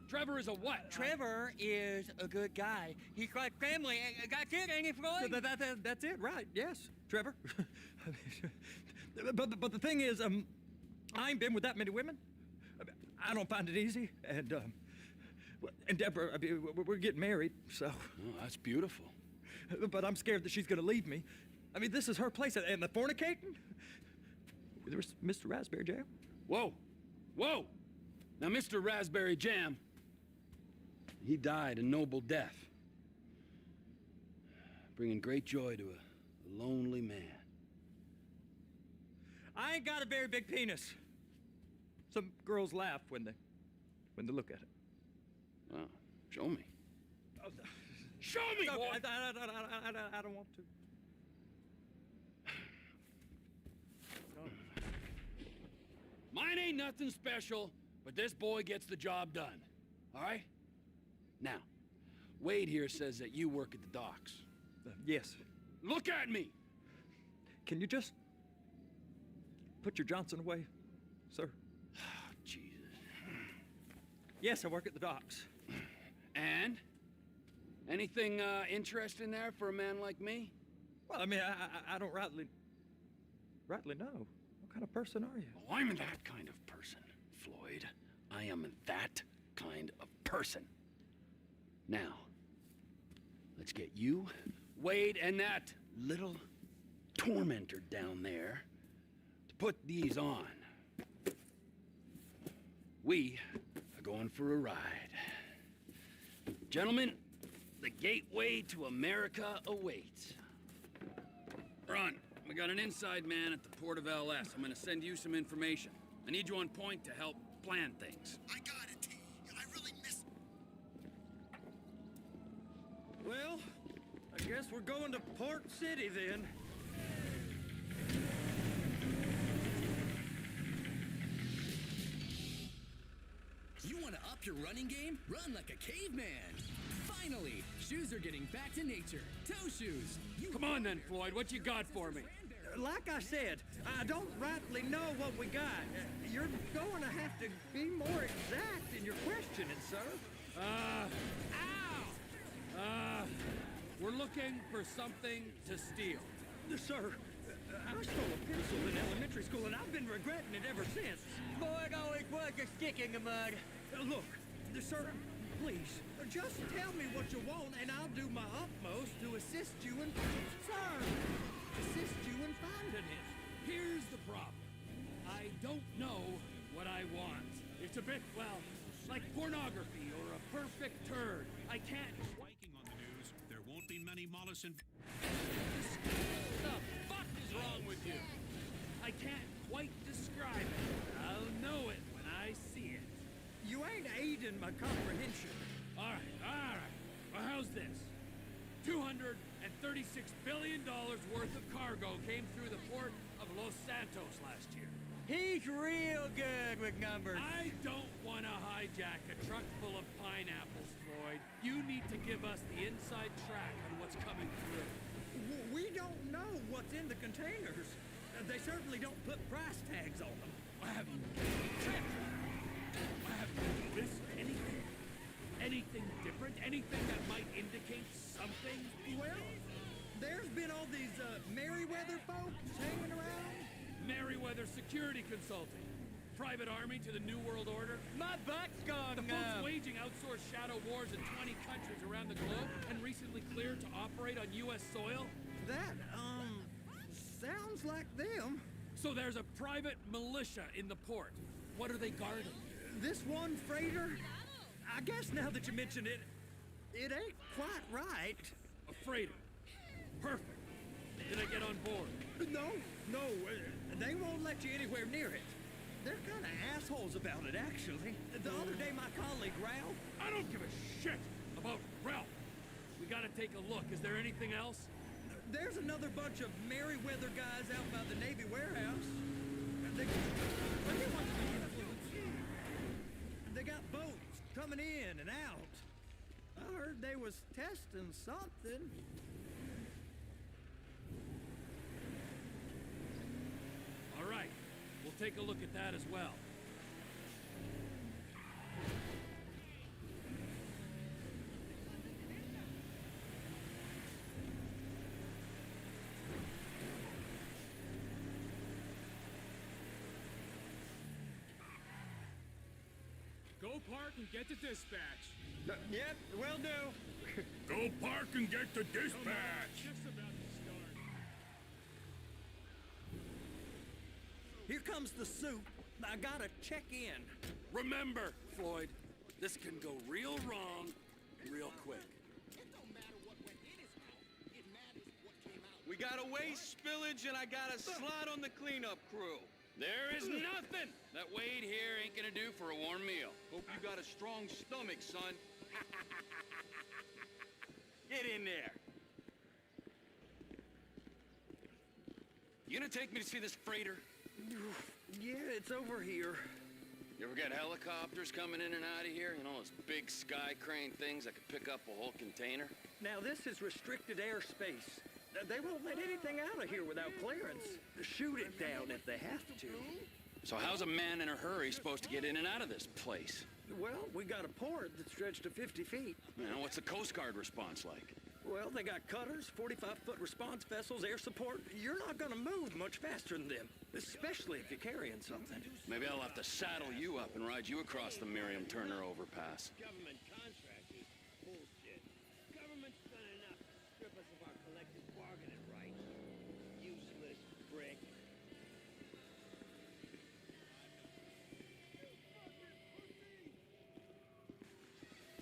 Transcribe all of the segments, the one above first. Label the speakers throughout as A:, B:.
A: Trevor is a what?
B: Trevor is a good guy. He's like family. That's it, ain't it, Floyd?
C: That's it, right? Yes, Trevor. but the thing is, I ain't been with that many women. I don't find it easy, and Deborah, I mean, we're getting married, so.
A: Oh, that's beautiful.
C: But I'm scared that she's gonna leave me. I mean, this is her place, and the fornicating? There's Mr. Raspberry Jam.
A: Whoa, whoa! Now, Mr. Raspberry Jam, he died a noble death, bringing great joy to a lonely man.
C: I ain't got a very big penis. Some girls laugh when they look at it.
A: Oh, show me.
C: Oh,
A: Show me,
C: no,
A: boy!
C: I don't want to.
A: Mine ain't nothing special, but this boy gets the job done. All right? Now, Wade here says that you work at the docks.
C: Yes.
A: Look at me!
C: Can you just put your Johnson away, sir?
A: Oh, Jesus.
C: Yes, I work at the docks.
A: And? Anything interesting there for a man like me?
C: Well, I mean, I don't rightly know. What kind of person are you?
A: Oh, I'm that kind of person, Floyd. I am that kind of person. Now, let's get you, Wade, and that little tormentor down there to put these on. We are going for a ride. Gentlemen, the gateway to America awaits. Ron, we got an inside man at the port of LS. I'm gonna send you some information. I need you on point to help plan things.
D: I got it, T. I really miss...
C: Well, I guess we're going to Port City then.
E: You want to up your running game? Run like a caveman. Finally, shoes are getting back to nature. Toe shoes.
A: Come on then, Floyd. What you got for me?
C: Like I said, I don't rightly know what we got. You're going to have to be more exact in your questioning, sir.
A: We're looking for something to steal.
C: Sir, I stole a pencil in elementary school, and I've been regretting it ever since.
B: Floyd always was a stick in the mud.
C: Look, sir, please, just tell me what you want, and I'll do my utmost to assist you in... Sir, assist you in finding it.
A: Here's the problem. I don't know what I want. It's a bit, well, like pornography or a perfect turd. I can't...
F: Spiking on the news, there won't be many Mollison...
A: What the fuck is wrong with you? I can't quite describe it. I'll know it when I see it.
C: You ain't aiding my comprehension.
A: All right. Well, how's this? $236 billion worth of cargo came through the port of Los Santos last year.
B: He's real good with numbers.
A: I don't want to hijack a truck full of pineapples, Floyd. You need to give us the inside track on what's coming through.
C: We don't know what's in the containers. They certainly don't put price tags on them.
A: Have you noticed anything? Anything different? Anything that might indicate something?
C: Well, there's been all these Merryweather folks hanging around.
A: Merryweather Security Consulting. Private army to the New World Order.
B: My butt's gone
A: The folks
B: numb.
A: waging outsourced shadow wars in 20 countries around the globe and recently cleared to operate on U.S. soil.
C: That, sounds like them.
A: So there's a private militia in the port. What are they guarding?
C: This one freighter, I guess now that you mention it, it ain't quite right.
A: A freighter. Perfect. Did I get on board?
C: No, they won't let you anywhere near it. They're kind of assholes about it, actually. The other day, my colleague, Ralph...
A: I don't give a shit about Ralph. We gotta take a look. Is there anything else?
C: There's another bunch of Merryweather guys out by the Navy warehouse. They got boats coming in and out. I heard they was testing something.
A: All right. We'll take a look at that as well.
G: Go park and get to dispatch.
B: Yep, will do.
F: Go park and get the
G: Come on,
F: dispatch.
G: just about to start.
C: Here comes the soup. I gotta check in.
A: Remember, Floyd, this can go real wrong real quick.
D: It don't matter what went in his mouth. It matters what came out.
B: We got a waste spillage and I got a slot on the cleanup crew.
A: There is nothing that Wade here ain't gonna do for a warm meal.
B: Hope you got a strong stomach, son. Get in there.
A: You gonna take me to see this freighter?
C: Yeah, it's over here.
A: You ever got helicopters coming in and out of here? You know, those big sky crane things that could pick up a whole container?
C: Now, this is restricted airspace. They won't let anything out of here without clearance. Shoot it down if they have to.
A: So how's a man in a hurry supposed to get in and out of this place?
C: Well, we got a port that stretched to 50 feet.
A: You know, what's the Coast Guard response like?
C: Well, they got cutters, 45-foot response vessels, air support. You're not gonna move much faster than them, especially if you're carrying something.
A: Maybe I'll have to saddle you up and ride you across the Miriam Turner overpass.
H: Government contractors. Bullshit. Government's done enough to strip us of our collective bargaining rights. Useless brick.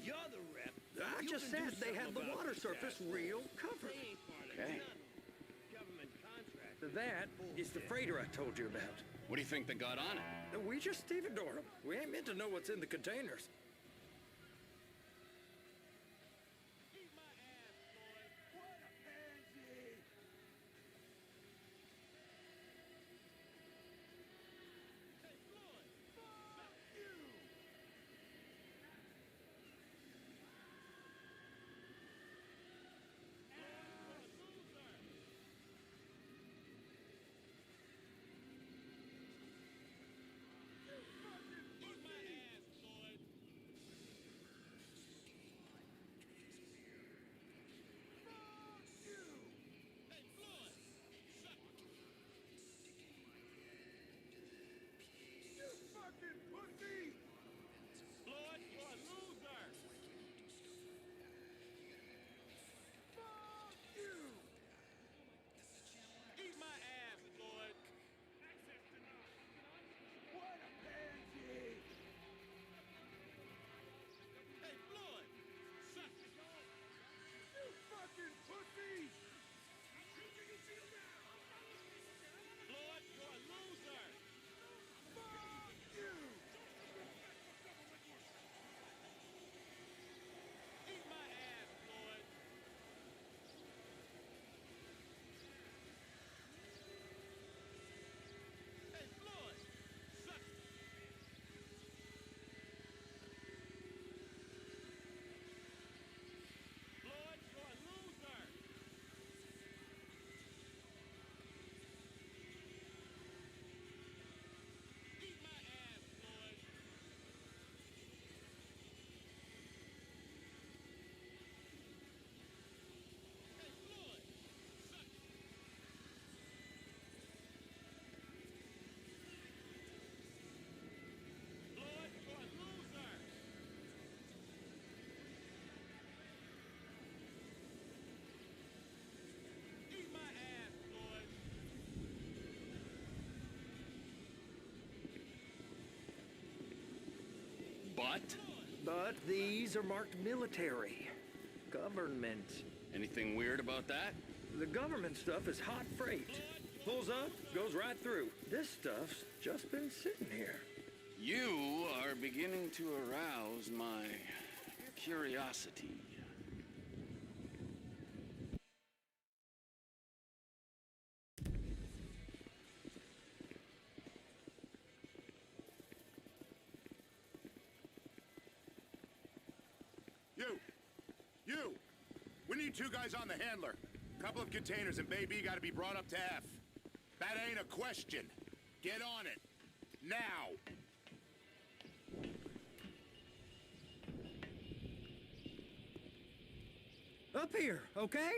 H: You're the rep.
C: I
H: You
C: just
H: can do
C: said they had the
H: something about
C: water
H: this
C: surface
H: asshole.
C: real covered.
H: They ain't part of
A: Okay.
H: none of it. Government contractors.
C: That is the freighter I told you about.
A: What do you think they got on it?
C: We just stevedore them. We ain't meant to know what's in the containers. But these are marked military. Government.
A: Anything weird about that?
C: The government stuff is hot freight. Pulls up, goes right through. This stuff's just been sitting here.
A: You are beginning to arouse my curiosity.
F: You! We need 2 guys on the handler. Couple of containers and Bay B gotta be brought up to F. That ain't a question. Get on it. Now!
C: Up here, okay?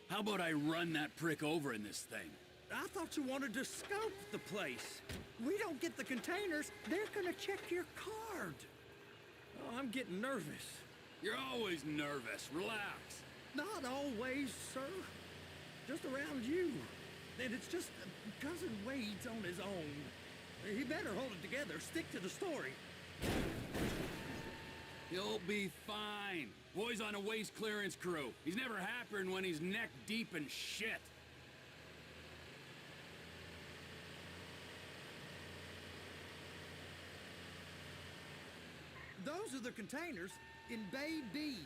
A: How about I run that prick over in this thing?
C: I thought you wanted to scope the place. We don't get the containers, they're gonna check your card. Oh, I'm getting nervous.
A: You're always nervous. Relax.
C: Not always, sir. Just around you. And it's just Cousin Wade's on his own. He better hold it together, stick to the story.
A: You'll be fine. Boy's on a waste clearance crew. He's never happier than when he's neck deep in shit.
C: Those are the containers in Bay B.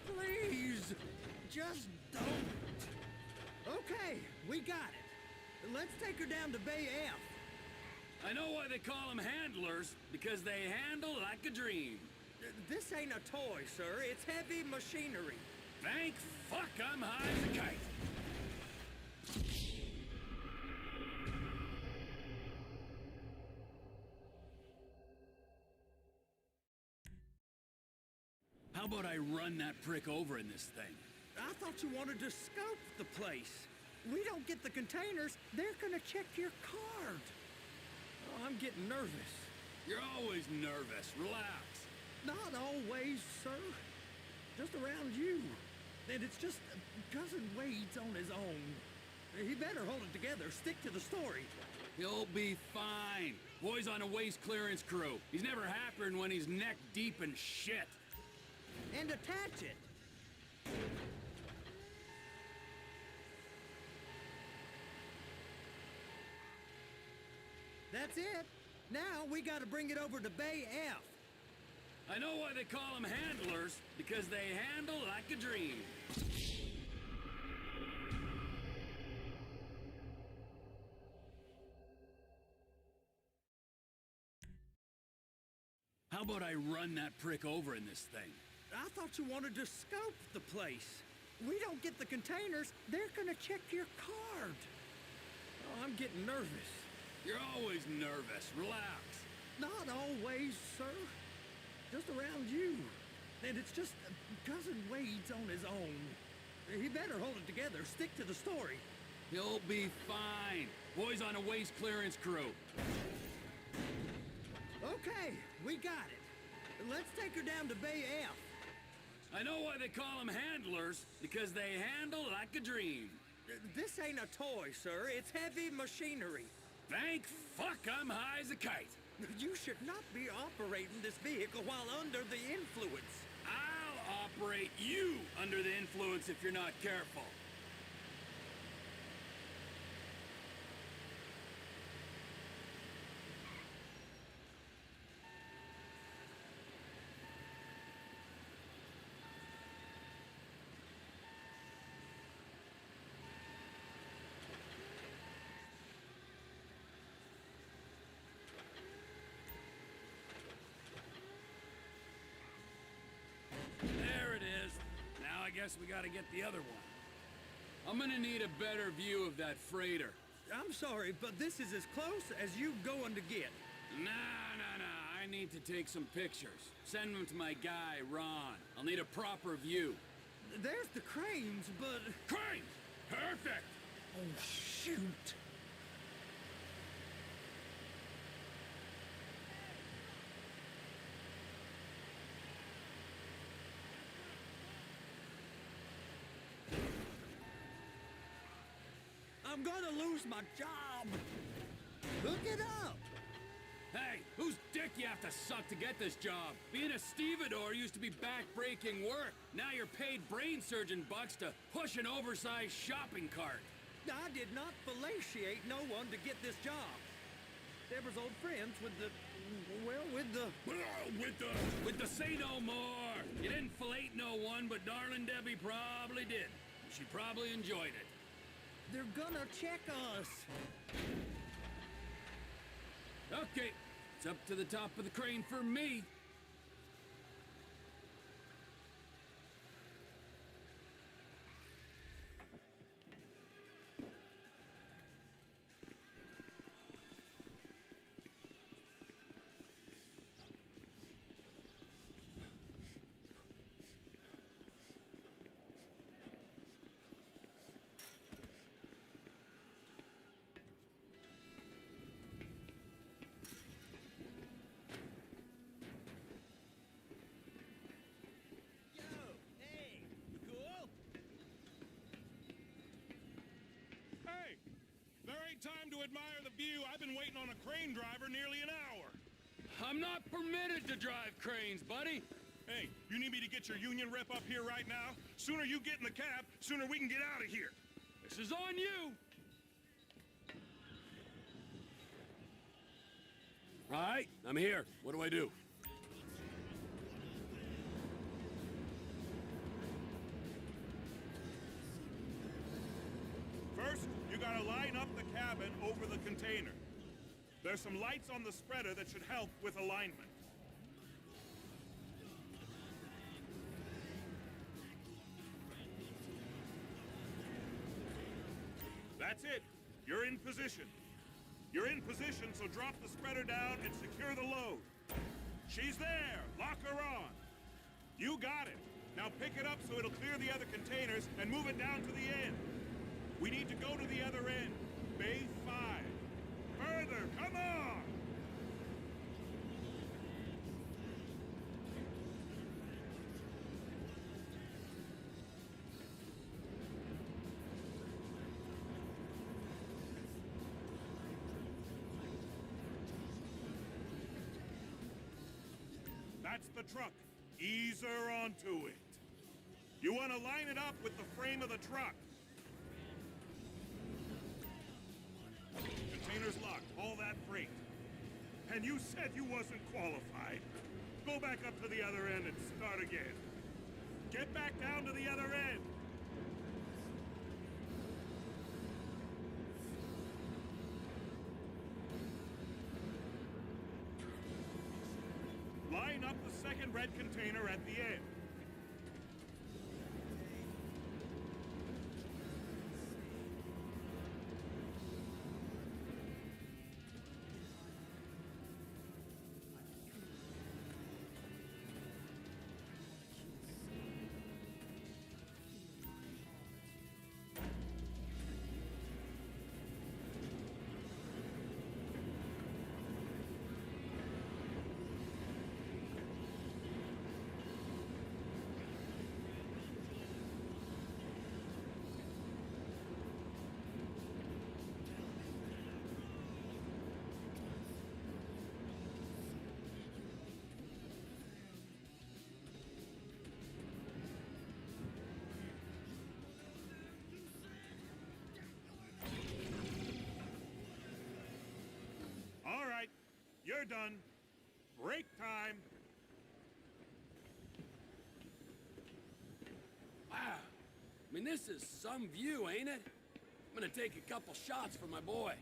C: Please, just don't. Okay, we got it. Let's take her down to Bay F.
A: I know why they call them handlers, because they handle like a dream.
C: This ain't a toy, sir. It's heavy machinery.
A: Thank fuck I'm high as a kite. How about I run that prick over in this thing?
C: I thought you wanted to scope the place. We don't get the containers, they're gonna check your card. Oh, I'm getting nervous.
A: You're always nervous. Relax.
C: Not always, sir. Just around you. And it's just Cousin Wade's on his own. He better hold it together, stick to the story.
A: You'll be fine. Boy's on a waste clearance crew. He's never happier than when he's neck deep in shit.
C: And attach it. That's it. Now we gotta bring it over to Bay F.
A: I know why they call them handlers, because they handle like a dream. How about I run that prick over in this thing?
C: I thought you wanted to scope the place. We don't get the containers, they're gonna check your card. Oh, I'm getting nervous.
A: You're always nervous. Relax.
C: Not always, sir. Just around you. And it's just Cousin Wade's on his own. He better hold it together, stick to the story.
A: You'll be fine. Boy's on a waste clearance crew.
C: Okay, we got it. Let's take her down to Bay F.
A: I know why they call them handlers, because they handle like a dream.
C: This ain't a toy, sir. It's heavy machinery.
A: Thank fuck I'm high as a kite.
C: You should not be operating this vehicle while under the influence.
A: I'll operate you under the influence if you're not careful. There it is. Now I guess we gotta get the other one. I'm gonna need a better view of that freighter.
C: I'm sorry, but this is as close as you going to get.
A: Nah. I need to take some pictures. Send them to my guy, Ron. I'll need a proper view.
C: There's the cranes, but...
A: Crane! Perfect!
C: Oh, shoot. I'm gonna lose my job. Hook it up.
A: Hey, whose dick you have to suck to get this job? Being a stevedore used to be back-breaking work. Now you're paid brain surgeon bucks to push an oversized shopping cart.
C: I did not fellatiate no one to get this job. Deborah's old friends with the... well, with the...
A: With the say no more. You didn't fillet no one, but darling Debbie probably did. She probably enjoyed it.
C: They're gonna check us.
A: Okay, it's up to the top of the crane for me.
I: Take time to admire the view. I've been waiting on a crane driver nearly an hour.
A: I'm not permitted to drive cranes, buddy.
I: Hey, you need me to get your union rep up here right now? Sooner you get in the cab, sooner we can get out of here.
A: This is on you.
J: All right, I'm here. What do I do?
I: First, you gotta line up the cabin over the container. There's some lights on the spreader that should help with alignment. That's it. You're in position. You're in position, so drop the spreader down and secure the load. She's there. Lock her on. You got it. Now pick it up so it'll clear the other containers and move it down to the end. We need to go to the other end. Bay 5. Further, come on! That's the truck. Ease her onto it. You want to line it up with the frame of the truck. Container's locked. All that freight. And you said you wasn't qualified. Go back up to the other end and start again. Get back down to the other end. Line up the second red container at the end. You're done. Break time.
J: Wow. I mean, this is some view, ain't it? I'm gonna take a couple shots for my boy.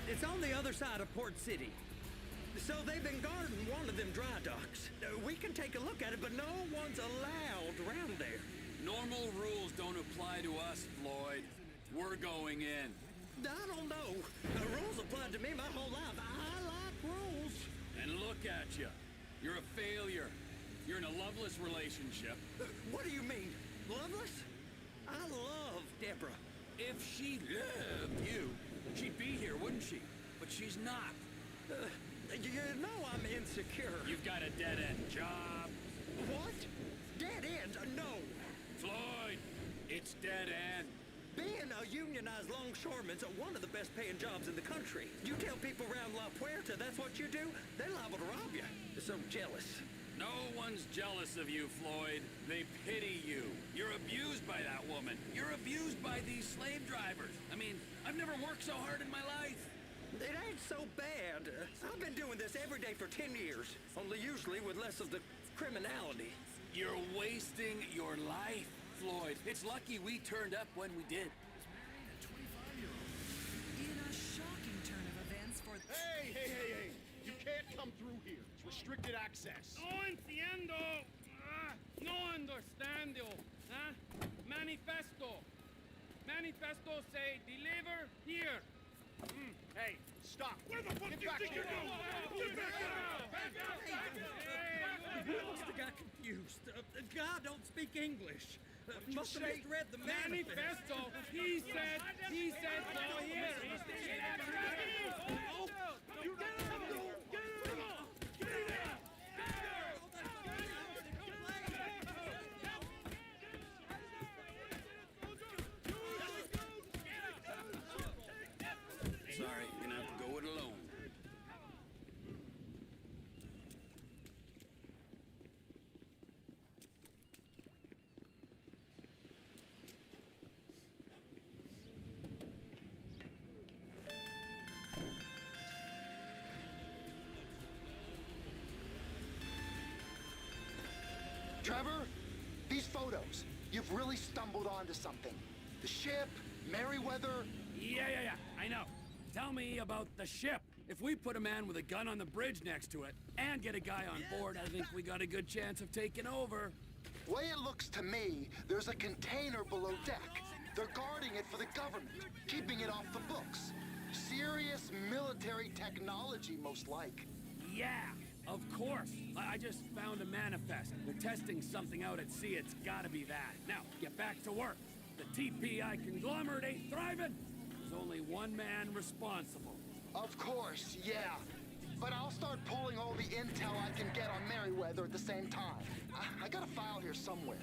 C: It's on the other side of Port City. So they've been guarding one of them dry docks. We can take a look at it, but no one's allowed around there.
J: Normal rules don't apply to us, Floyd. We're going in.
C: I don't know. The rules applied to me my whole life. I like rules.
J: And look at you. You're a failure. You're in a loveless relationship.
C: What do you mean? Loveless? I love Deborah.
J: If she loved you, she'd be here, wouldn't she? But she's not.
C: You know I'm insecure.
J: You've got a dead-end job.
C: What? Dead end? No.
J: Floyd, it's dead end.
C: Being a unionized longshoreman's one of the best paying jobs in the country. You tell people around La Puerta that's what you do, they're liable to rob you. They're so jealous.
J: No one's jealous of you, Floyd. They pity you. You're abused by that woman. You're abused by these slave drivers. I mean, I've never worked so hard in my life.
C: It ain't so bad. I've been doing this every day for 10 years, only usually with less of the criminality.
J: You're wasting your life, Floyd. It's lucky we turned up when we did.
K: In a shocking turn of events for...
F: Hey! You can't come through here. It's restricted access.
G: No entiendo. No understando. Huh? Manifesto. Manifesto say deliver here.
F: Hey, stop.
I: Where the fuck do you think you're going? Get back out!
C: You must have got confused. The guy don't speak English. Must have misread the manifesto.
G: Manifesto. He said go here.
J: Sorry, you're gonna have to go it alone.
L: Trevor, these photos, you've really stumbled onto something. The ship, Merryweather.
J: Yeah, I know. Tell me about the ship. If we put a man with a gun on the bridge next to it and get a guy on board, I think we got a good chance of taking over.
L: Way it looks to me, there's a container below deck. They're guarding it for the government, keeping it off the books. Serious military technology, most like.
J: Yeah, of course. I just found a manifest. They're testing something out at sea. It's gotta be that. Now, get back to work. The TPI conglomerate ain't thriving. There's only one man responsible.
L: Of course, yeah. But I'll start pulling all the intel I can get on Merryweather at the same time. I got a file here somewhere.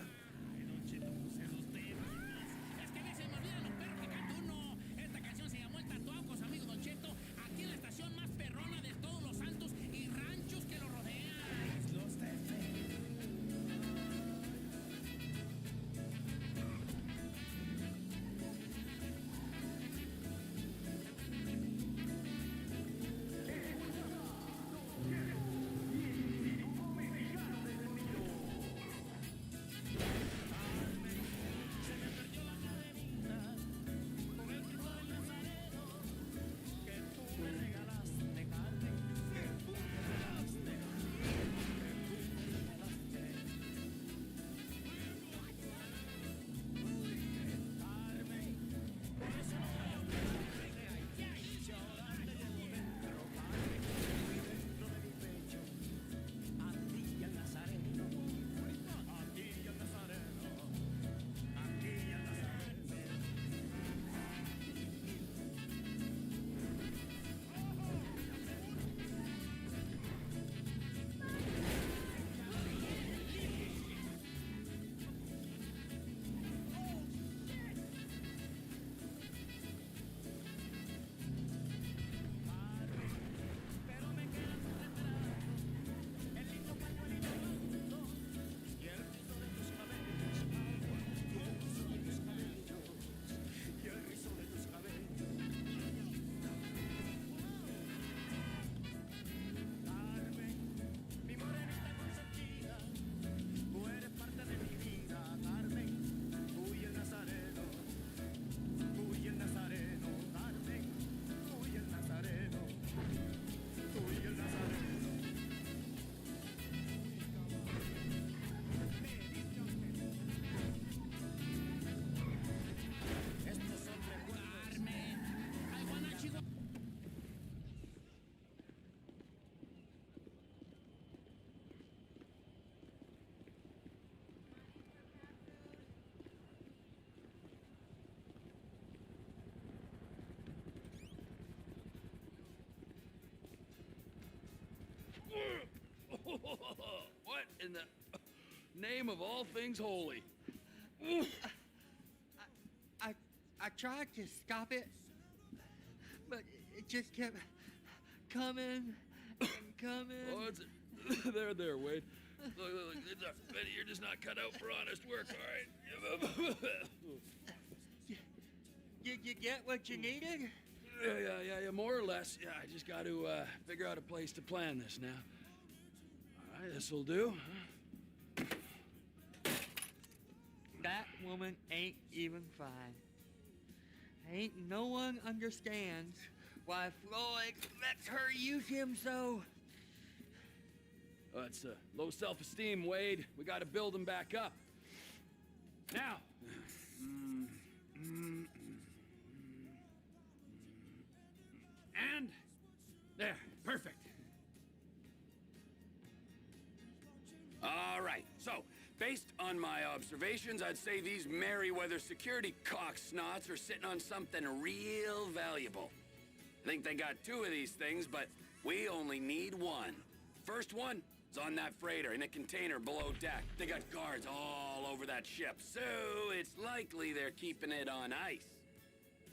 J: name of all things holy.
B: I tried to stop it, but it just kept coming and coming.
J: Oh, it's there, Wade. Look, Benny, you're just not cut out for honest work, all right?
B: You get what you needed?
J: Yeah, more or less. Yeah, I just got to figure out a place to plan this now. All right, this'll do.
B: That woman ain't even fine. Ain't no one understands why Floyd lets her use him so.
J: It's low self-esteem, Wade. We got to build him back up. Now. And there, perfect. All right, so based on my observations, I'd say these Merryweather security cocksnots are sitting on something real valuable. I think they got 2 of these things, but we only need 1. First one is on that freighter in a container below deck. They got guards all over that ship, so it's likely they're keeping it on ice.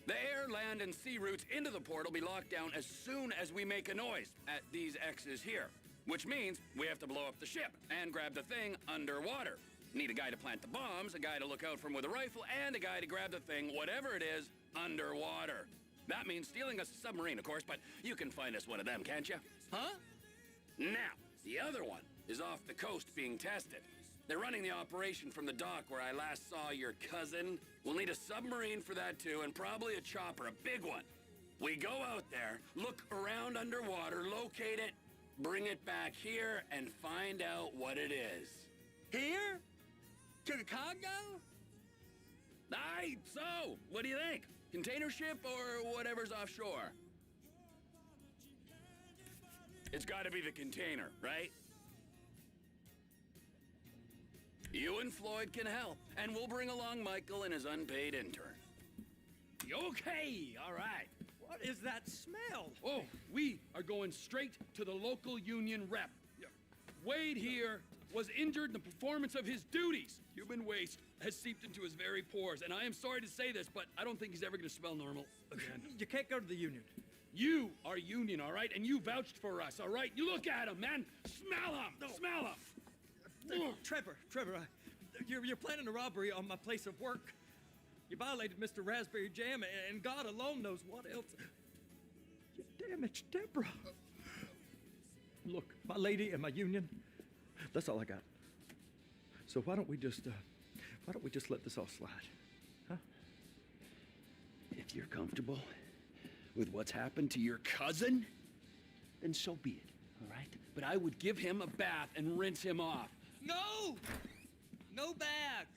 J: The air, land, and sea routes into the port will be locked down as soon as we make a noise at these X's here. Which means we have to blow up the ship and grab the thing underwater. Need a guy to plant the bombs, a guy to look out for 'em with a rifle, and a guy to grab the thing, whatever it is, underwater. That means stealing a submarine, of course, but you can find us one of them, can't you?
B: Huh?
J: Now, the other one is off the coast being tested. They're running the operation from the dock where I last saw your cousin. We'll need a submarine for that too, and probably a chopper, a big one. We go out there, look around underwater, locate it, bring it back here, and find out what it is.
B: Here? To the Congo?
J: Aye, so, what do you think? Container ship or whatever's offshore? It's gotta be the container, right? You and Floyd can help, and we'll bring along Michael and his unpaid intern. Okay, all right.
C: What is that smell?
J: Oh, we are going straight to the local union rep. Wade here was injured in the performance of his duties. Human waste has seeped into his very pores, and I am sorry to say this, but I don't think he's ever gonna smell normal again.
C: You can't go to the union.
J: You are union, all right? And you vouched for us, all right? You look at him, man. Smell him.
C: No.
J: Smell him.
C: Trevor, you're planning a robbery on my place of work. You violated Mr. Raspberry Jam, and God alone knows what else. You damaged Deborah. Look, my lady and my union, that's all I got. So why don't we just let this all slide, huh?
A: If you're comfortable with what's happened to your cousin, then so be it, all right?
J: But I would give him a bath and rinse him off.
B: No! No bags!